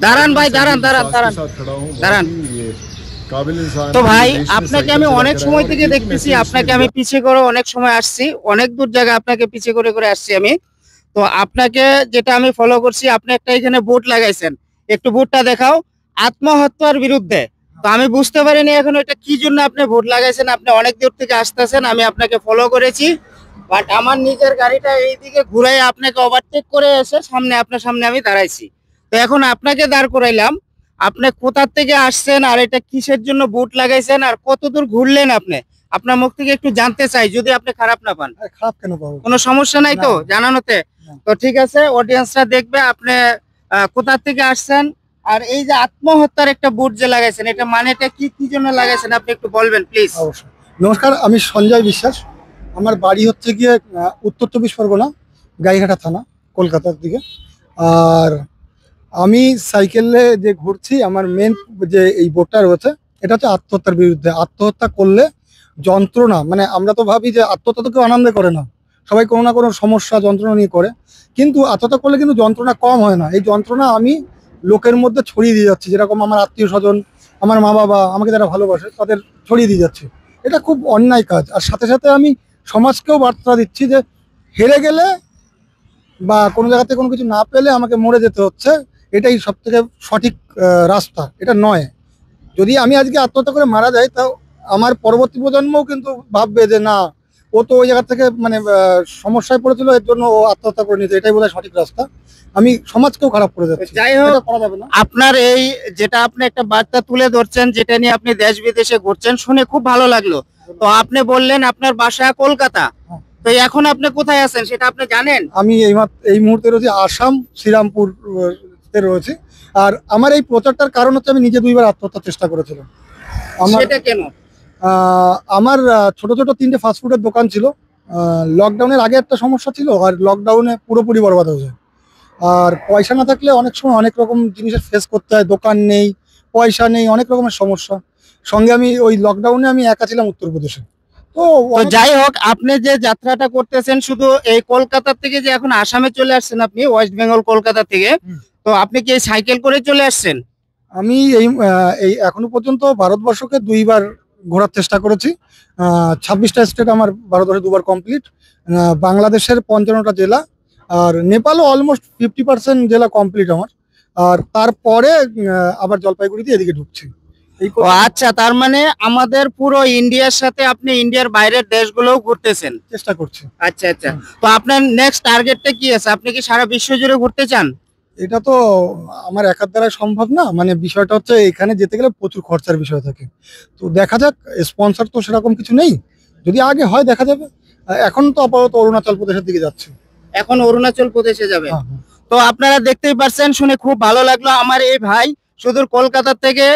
দাঁড়ান ভাই, দাঁড়ান দাঁড়ান দাঁড়ান দাঁড়ান। তো ভাই আপনাকে আমি অনেক সময় থেকে দেখতেছি, আপনাকে আমি পিছিয়ে করে অনেক সময় আসছি, অনেক দূর জায়গায় আপনাকে পিছিয়ে করে করে আসছি আমি। তো আপনাকে যেটা আমি ফলো করছি, আপনি একটা এখানে বোর্ড লাগাইছেন, একটু বোর্ডটা দেখাও, আত্মহত্যার বিরুদ্ধে। তো আমি বুঝতে পারিনি এখন এটা কি জন্য আপনি ভোট লাগাইছেন। আপনি অনেক দূর থেকে আসতেছেন, আমি আপনাকে ফলো করেছি, বাট আমার নিজের গাড়িটা এইদিকে ঘুরাই আপনাকে ওভারটেক করে এসে সামনে, আপনার সামনে আমি দাঁড়াইছি। তো এখন আপনাকে দাঁড় করাইলাম, আপনি কোথা থেকে আসছেন আর এটা কিসের জন্য বুট লাগাইছেন আর কত দূর ঘুরলেন আপনি, আপনার মুখ থেকে একটু জানতে চাই, যদি আপনি খারাপ না পান। খারাপ কেন পাবো? কোনো সমস্যা নাই তো জানানোতে? তো ঠিক আছে, অডিয়েন্সরা দেখবে আপনি কোথা থেকে আসছেন। আর এই যে আত্মহত্যার একটা বুট যে লাগাইছেন, এটা মানেটা কি, কি জন্য লাগাইছেন আপনি একটু বলবেন প্লিজ। অবশ্যই। নমস্কার, আমি সঞ্জয় বিশ্বাস। আমার বাড়ি হচ্ছে গিয়ে উত্তর চব্বিশ পরগনা, গাইঘাটা থানা, কলকাতার দিকে। আর আমি সাইকেলে যে ঘুরছি, আমার মেন যে এই বোর্ডটা রয়েছে, এটা হচ্ছে আত্মহত্যার বিরুদ্ধে। আত্মহত্যা করলে যন্ত্রণা, মানে আমরা তো ভাবি যে আত্মহত্যা তো কেউ আনন্দে করে না, সবাই কোনো না কোনো সমস্যা যন্ত্রণা নিয়ে করে, কিন্তু আত্মহত্যা করলে কিন্তু যন্ত্রণা কম হয় না। এই যন্ত্রণা আমি লোকের মধ্যে ছড়িয়ে দিয়ে যাচ্ছি, যেরকম আমার আত্মীয় স্বজন, আমার মা বাবা আমাকে যারা ভালোবাসে তাদের ছড়িয়ে দিয়ে যাচ্ছে। এটা খুব অন্যায় কাজ। আর সাথে সাথে আমি সমাজকেও বার্তা দিচ্ছি যে হেরে গেলে বা কোনো জায়গাতে কোনো কিছু না পেলে আমাকে মরে যেতে হচ্ছে, এটাই সব থেকে সঠিক রাস্তা, এটা নয়। যদি আমি আজকে আত্মহত্যা করে মারা যাই, তাও আমার পরবর্তী প্রজন্মও কিন্তু ভাববে যে না, ও তো ওই জায়গা থেকে মানে সমস্যায় পড়েছিল, এর জন্য ও আত্মহত্যা করে নিয়েছে, এটাই বোধহয় সঠিক রাস্তা। আমি সমাজকেও খারাপ করে যাচ্ছি। যাই হোক, এটা করা যাবে না। আপনার এই যেটা আপনি একটা বার্তা তুলে ধরছেন, যেটা নিয়ে আপনি দেশ বিদেশে ঘুরছেন, শুনে খুব ভালো লাগলো। তো আপনি বললেন আপনার বাসা কলকাতা, তো এখন আপনি কোথায় আছেন সেটা আপনি জানেন? আমি এই মুহূর্তে রয়েছি আসাম, শ্রীরামপুর রয়েছে। আর আমার এই প্রচারটার কারণ হচ্ছে আমি নিজে 2বার আত্মহত্যার চেষ্টা করেছিলাম। সেটা কেন? আমার ছোট ছোট 3টে ফাস্টফুডের দোকান ছিল। লকডাউনের আগে একটা সমস্যা ছিল, আর লকডাউনে পুরোপুরি বরবাদ হয়ে যায়। আর পয়সা না থাকলে অনেক সময় অনেক রকম জিনিসের ফেস করতে হয়, দোকান নেই, পয়সা নেই, অনেক রকমের সমস্যা। সঙ্গে আমি ওই লকডাউনে আমি একা ছিলাম উত্তরপ্রদেশে। তো যাই হোক, আপনি যে যাত্রাটা করতেছেন শুধু এই কলকাতা থেকে, যে এখন আসামে চলে আসছেন আপনি ওয়েস্ট বেঙ্গল কলকাতা থেকে, তো আপনি কি সাইকেল করে চলে আসছেন? আমি এই এখনো পর্যন্ত ভারতবর্ষকে 2বার ঘোরার চেষ্টা করেছি। 26টা স্টেট আমার ভারতবর্ষে 2বার কমপ্লিট। বাংলাদেশের 55টা জেলা, আর নেপালও অলমোস্ট 50% জেলা কমপ্লিট আমার। আর তারপরে আবার জলপাইগুড়িতে এদিকে ঢুকছি। আচ্ছা, তার মানে আমাদের পুরো ইন্ডিয়ার সাথে আপনি ইন্ডিয়ার বাইরের দেশগুলোও ঘুরতেছেন, চেষ্টা করছি। আচ্ছা আচ্ছা। তো আপনার নেক্সট টার্গেটটা কি আছে? আপনি কি সারা বিশ্ব জুড়ে ঘুরতে চান? এটা তো আমার একার দ্বারা সম্ভব না, মানে বিষয়টা হচ্ছে এখানে যেতে গেলে প্রচুর খরচার বিষয় থাকে। তো দেখা যাক, স্পন্সর তো সেরকম কিছু নেই, যদি আগে হয় দেখা যাবে। এখন তো আপাতত অরুণাচল প্রদেশের দিকে যাচ্ছে। এখন অরুণাচল প্রদেশে যাবে? তো আপনারা দেখতেই পাচ্ছেন, শুনে খুব ভালো লাগলো। আমার এই ভাই সুদূর কলকাতা থেকে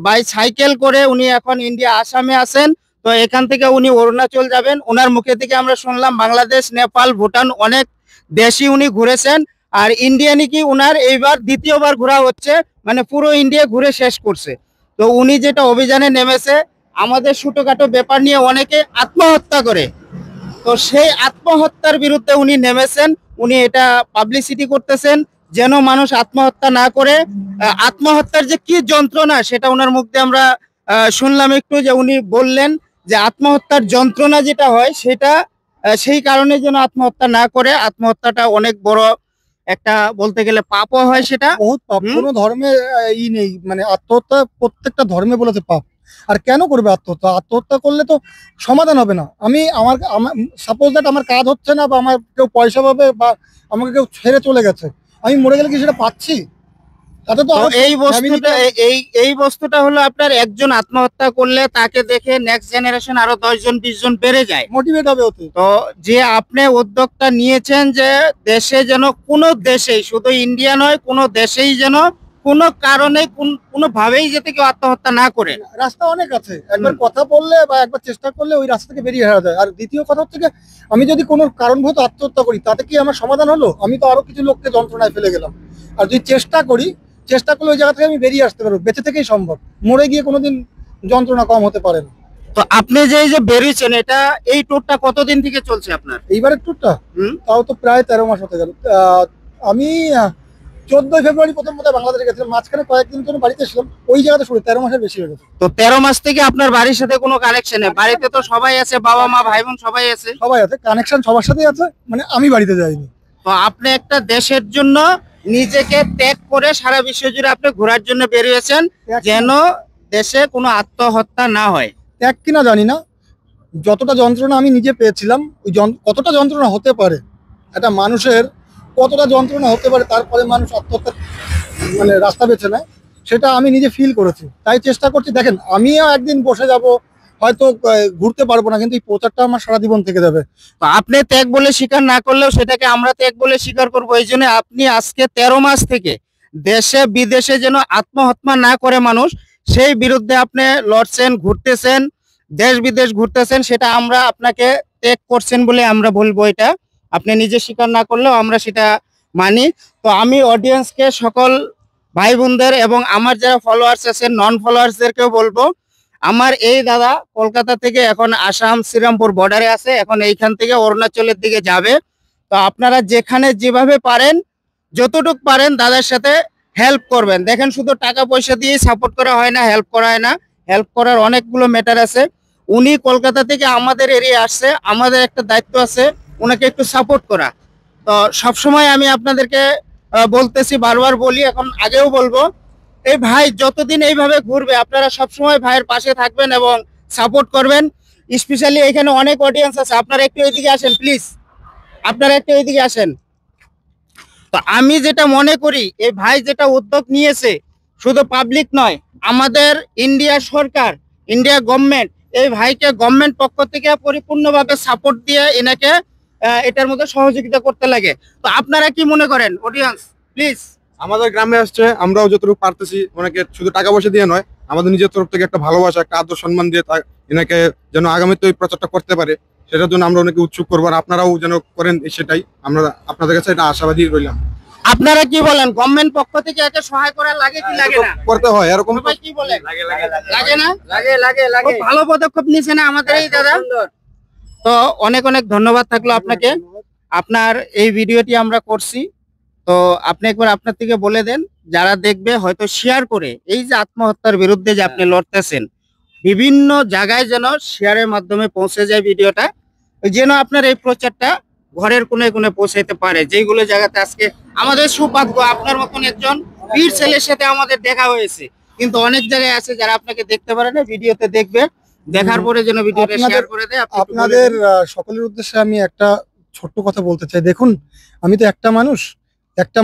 বাই সাইকেল করে উনি এখন ইন্ডিয়া আসামে আছেন। তো এখান থেকে উনি অরুণাচল যাবেন। ওনার মুখে থেকে আমরা শুনলাম বাংলাদেশ, নেপাল, ভুটান অনেক দেশই উনি ঘুরেছেন। আর ইন্ডিয়া নাকি উনার এইবার দ্বিতীয়বার ঘোরা হচ্ছে, মানে পুরো ইন্ডিয়া ঘুরে শেষ করছে। তো উনি যেটা অভিযানে নেমেছে, আমাদের ছোটখাটো ব্যাপার নিয়ে অনেকে আত্মহত্যা করে, তো সেই আত্মহত্যার বিরুদ্ধে উনি নেমেছেন। উনি এটা পাবলিসিটি করতেছেন যেন মানুষ আত্মহত্যা না করে। আত্মহত্যার যে কি যন্ত্রণা সেটা ওনার মুখ দিয়ে আমরা শুনলাম একটু, যে উনি বললেন যে আত্মহত্যার যন্ত্রণা যেটা হয় সেটা সেই কারণে যেন আত্মহত্যা না করে। আত্মহত্যাটা অনেক বড় একটা, বলতে গেলে পাপও হয়, সেটা বহুত পাপ। কোনো ধর্মে নেই, মানে আত্মহত্যা প্রত্যেকটা ধর্মে বলেছে পাপ। আর কেন করবে আত্মহত্যা? আত্মহত্যা করলে তো সমাধান হবে না। আমি আমার সাপোজ দ্যাট আমার কাজ হচ্ছে না, বা আমার কেউ পয়সা পাবে, বা আমাকে কেউ ছেড়ে চলে গেছে, আমি মরে গেলে কি সেটা পাচ্ছি? তাতে তো এই বস্তুটা হলো আপনার, একজন আত্মহত্যা করলে তাকে দেখে নেক্সট জেনারেশন আরো 10 জন 20 জন বেড়ে যায়, মোটিভেট হবে ওতে। তো যে আপনি উদ্যোগটা নিয়েছেন যে দেশে যেন, কোনো দেশেই, শুধু ইন্ডিয়া নয়, কোনো দেশেই যেন কোনো কারণে কোনোভাবেই যাতে কেউ আত্মহত্যা না করে। রাস্তা অনেক আছে, একবার কথা বললে বা একবার চেষ্টা করলে ওই রাস্তা থেকে বেরিয়ে আসা যায়। আর দ্বিতীয় কথা হচ্ছে, আমি যদি কোনো কারণবশত আত্মহত্যা করি, তাতে কি আমার সমাধান হলো? আমি তো আরো কিছু লোককে যন্ত্রণায় ফেলে গেলাম। আর যদি চেষ্টা করলে ওই জায়গা থেকে আমি বেরিয়ে আসতে পারবো, বেঁচে থেকেই সম্ভব। মরে গিয়ে কোনোদিন যন্ত্রণা কম হতে পারে না। তো আপনি যে এই যে বেরিয়েছেন, এটা এই ট্যুরটা কতদিন থেকে চলছে আপনার? এইবারের ট্যুরটা তাও তো প্রায় 13 মাস হতে গেল। আমি 14ই ফেব্রুয়ারি প্রথম বোধহয় বাংলাদেশে গেছিলাম, মাঝখানে কয়েকদিন জন্য বাড়িতে ছিলাম, ওই জায়গাতে শুরু 13 মাসের বেশি হয়ে গেছে। তো 13 মাস থেকে আপনার বাড়ির সাথে কোনো কানেকশন নেই? বাড়িতে তো সবাই আছে, বাবা মা ভাই বোন সবাই আছে। সবাই আছে, কানেকশন সবার সাথেই আছে, মানে আমি বাড়িতে যাইনি। তো আপনি একটা দেশের জন্য নিজেকে ত্যাগ করে সারা বিশ্ব জুড়ে আপনি ঘোরার জন্য বেরিয়েছেন, যেন দেশে কোনো আত্মহত্যা না হয়। ত্যাগ কিনা জানি না, যতটা যন্ত্রণা আমি নিজে পেয়েছিলাম, ওই কতটা যন্ত্রণা হতে পারে একটা মানুষের, কতটা যন্ত্রণা হতে পারে তারপরে মানুষ আত্মহত্যা মানে রাস্তা বেছে নেয়, সেটা আমি নিজে ফিল করেছি। তাই চেষ্টা করছি। দেখেন, আমিও একদিন বসে যাব, হয়তো ঘুরতে পারবো না, কিন্তু এই প্রচারটা আমার সারা জীবন থেকে যাবে। তো আপনি ত্যাগ বলে স্বীকার না করলেও সেটাকে আমরা ত্যাগ বলে স্বীকার করবো। এই জন্য আপনি আজকে 13 মাস থেকে দেশে বিদেশে যেন আত্মহত্যা না করে মানুষ, সেই বিরুদ্ধে আপনি লড়ছেন, ঘুরতেছেন, দেশ বিদেশ ঘুরতেছেন, সেটা আমরা আপনাকে ত্যাগ করছেন বলে আমরা বলবো। এটা আপনি নিজে স্বীকার না করলেও আমরা সেটা মানি। তো আমি অডিয়েন্সকে, সকল ভাই বোনদের এবং আমার যারা ফলোয়ার্স আছেন, নন ফলোয়ার্সদেরকেও বলবো, আমার এই দাদা কলকাতা থেকে এখন আসাম শ্রীরামপুর বর্ডারে আছে, এখন এইখান থেকে অরুণাচলের দিকে যাবে। তো আপনারা যেখানে যেভাবে পারেন, যতটুকু পারেন দাদার সাথে হেল্প করবেন। দেখেন, শুধু টাকা পয়সা দিয়ে সাপোর্ট করা হয় না, হেল্প করা হয় না, হেল্প করার অনেকগুলো ম্যাটার আছে। উনি কলকাতা থেকে আমাদের এরিয়া আসছে, আমাদের একটা দায়িত্ব আছে ওনাকে একটু সাপোর্ট করা। তো সবসময় আমি আপনাদেরকে বলতেছি, বারবার বলি, এখন আগেও বলবো, এই ভাই যতদিন এইভাবে ঘুরবে আপনারা সবসময় ভাইয়ের পাশে থাকবেন এবং সাপোর্ট করবেন। স্পেশালি এখানে অনেক অডিয়েন্স আছে, আপনারা একটু এদিকে আসেন প্লিজ, আপনারা একটু এদিকে আসেন। তো আমি যেটা মনে করি, এই ভাই যেটা উদ্যোগ নিয়েছে, শুধু পাবলিক নয়, আমাদের ইন্ডিয়া সরকার, ইন্ডিয়া গভর্নমেন্ট এই ভাইকে গভর্নমেন্ট পক্ষ থেকে পরিপূর্ণভাবে সাপোর্ট দিয়ে এনাকে এটার মধ্যে সহযোগিতা করতে লাগে। তো আপনারা কি মনে করেন অডিয়েন্স? প্লিজ। আমাদের গ্রামে আসছে, আমরাও যতটুকু পারতেছি ওনাকে শুধু টাকা পয়সা দিয়ে নয়, আমাদের নিজের তরফ থেকে একটা ভালোবাসা, একটা আদর সম্মান দিয়ে এনাকে যেন আগামীতে ওই প্রচারটা করতে পারে, সেটার জন্য আমরা অনেকে উৎসুক করবো। আর আপনারাও যেন করেন, সেটাই আমরা আপনাদের কাছে এটা আশাবাদী রইলাম। আপনারা কি বলেন, গভর্নমেন্ট পক্ষ থেকে একে সহায় করা লাগে কি লাগে না? করতে হয় এরকম। সবাই কি বলেন? লাগে না? খুব ভালো পদক্ষেপ নিয়েছে না আমাদের এই দাদা। তো অনেক অনেক ধন্যবাদ থাকলো আপনাকে। আপনার এই ভিডিওটি আমরা করছি, তো আপনি একবার আপনার থেকে বলে দেন, যারা দেখবে হয়তো শেয়ার করে, এই যে আত্মহত্যার বিরুদ্ধে যে আপনি লড়তেছেন, বিভিন্ন জায়গায় যেন শেয়ারের মাধ্যমে পৌঁছে যায় ভিডিওটা, যেন আপনার এই প্রচারটা ঘরের কোণে কোণে পৌঁছাইতে পারে। যেগুলো জায়গাতে আজকে আমাদের সৌভাগ্য, আপনার মতন একজন বীর ছেলের সাথে আমাদের দেখা হয়েছে, কিন্তু অনেক জায়গায় আছে যারা আপনাকে দেখতে পারে না, ভিডিওতে দেখবে, দেখার পরে যেন ভিডিওটা শেয়ার করে দেয়। আপনাদের সকলের উদ্দেশ্যে আমি একটা ছোট্ট কথা বলতে চাই। দেখুন, আমি তো একটা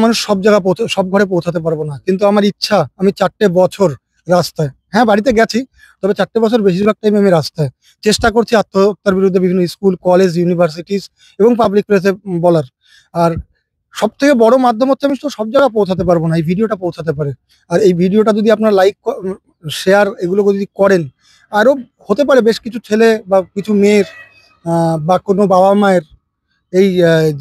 মানুষ সব জায়গা সব ঘরে পৌঁছাতে পারবো না, কিন্তু আমার ইচ্ছা, আমি 4টে বছর রাস্তায়, হ্যাঁ বাড়িতে গেছি, তবে 4টে বছর বেশিরভাগ টাইম আমি রাস্তায় চেষ্টা করছি আত্মহত্যার বিরুদ্ধে বিভিন্ন স্কুল, কলেজ, ইউনিভার্সিটিস এবং পাবলিক প্লেসে বলার। আর সব থেকে বড় মাধ্যম হচ্ছে, আমি তো সব জায়গায় পৌঁছাতে পারবো না, এই ভিডিওটা পৌঁছাতে পারে। আর এই ভিডিওটা যদি আপনারা লাইক, শেয়ার এগুলো যদি করেন, আরও হতে পারে বেশ কিছু ছেলে বা কিছু মেয়ের বা কোনো বাবা মায়ের এই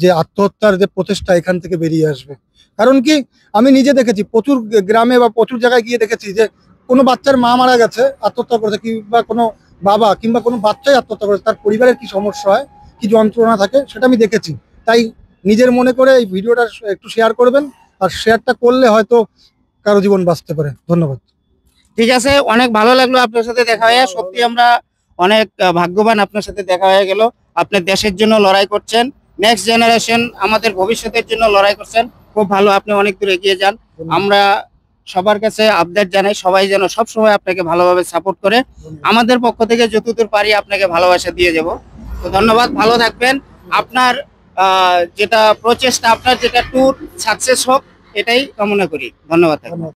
যে আত্মহত্যার যে প্রচেষ্টা, এখান থেকে বেরিয়ে আসবে। কারণ কি, আমি নিজে দেখেছি প্রচুর গ্রামে বা প্রচুর জায়গায় গিয়ে দেখেছি যে কোনো বাচ্চার মা মারা গেছে, আত্মহত্যা করেছে, কিংবা কোনো বাবা কিংবা কোনো বাচ্চাই আত্মহত্যা করেছে, তার পরিবারের কি সমস্যা হয়, কি যন্ত্রণা থাকে, সেটা আমি দেখেছি। তাই নিজের মনে করে এই ভিডিওটা একটু শেয়ার করবেন, আর শেয়ারটা করলে হয়তো কারো জীবন বাঁচতে পারে। ধন্যবাদ। ঠিক আছে, অনেক ভালো লাগলো আপনার সাথে দেখা হয়ে। সত্যি আমরা অনেক ভাগ্যবান, আপনার সাথে দেখা হয়ে গেল। আপনি দেশের জন্য লড়াই করছেন, নেক্সট জেনারেশন, আমাদের ভবিষ্যতের জন্য লড়াই করছেন। খুব ভালো, আপনি অনেক দূর এগিয়ে যান। আমরা সবার কাছে আপডেট জানাই, সবাই যেন সবসময় আপনাকে ভালোভাবে সাপোর্ট করে। আমাদের পক্ষ থেকে যতদূর পারি আপনাকে ভালোবাসা দিয়ে যাব। তো ধন্যবাদ, ভালো থাকবেন। আপনার যেটা প্রচেষ্টা, আপনার যেটা ট্যুর সাকসেস হোক, এটাই কামনা করি। ধন্যবাদ।